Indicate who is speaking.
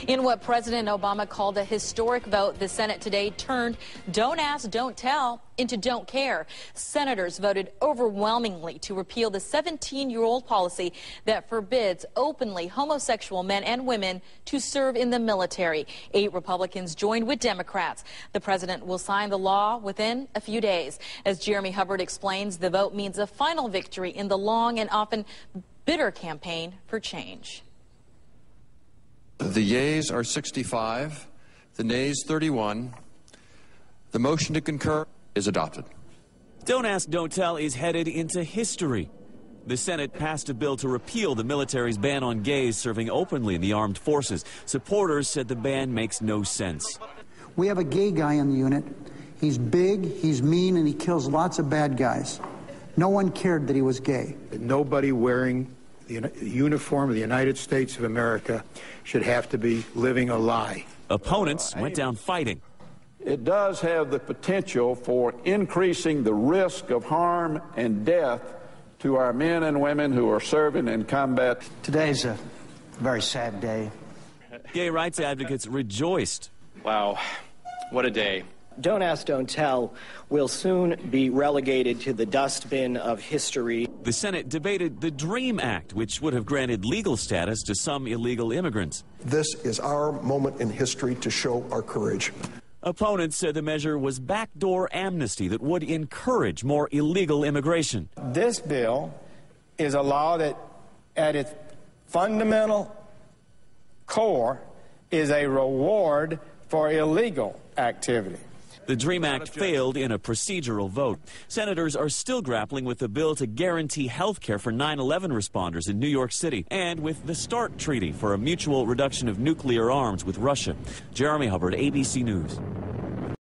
Speaker 1: In what President Obama called a historic vote, the Senate today turned don't ask, don't tell into don't care. Senators voted overwhelmingly to repeal the 17-year-old policy that forbids openly homosexual men and women to serve in the military. 8 Republicans joined with Democrats. The president will sign the law within a few days. As Jeremy Hubbard explains, the vote means a final victory in the long and often bitter campaign for change.
Speaker 2: The yeas are 65, the nays 31. The motion to concur is adopted.
Speaker 3: Don't ask, don't tell is headed into history. The Senate passed a bill to repeal the military's ban on gays serving openly in the armed forces. Supporters said the ban makes no sense.
Speaker 4: We have a gay guy in the unit. He's big, he's mean, and he kills lots of bad guys. No one cared that he was gay.
Speaker 5: Nobody wearing the uniform of the United States of America should have to be living a lie.
Speaker 3: Opponents went down fighting.
Speaker 6: It does have the potential for increasing the risk of harm and death to our men and women who are serving in combat.
Speaker 4: Today's a very sad day.
Speaker 3: Gay rights advocates rejoiced.
Speaker 7: Wow, what a day.
Speaker 8: Don't ask, don't tell will soon be relegated to the dustbin of history.
Speaker 3: The Senate debated the DREAM Act, which would have granted legal status to some illegal immigrants.
Speaker 9: This is our moment in history to show our courage.
Speaker 3: Opponents said the measure was backdoor amnesty that would encourage more illegal immigration.
Speaker 10: This bill is a law that, at its fundamental core, is a reward for illegal activity.
Speaker 3: The DREAM Act failed in a procedural vote. Senators are still grappling with the bill to guarantee health care for 9/11 responders in New York City and with the START treaty for a mutual reduction of nuclear arms with Russia. Jeremy Hubbard, ABC News.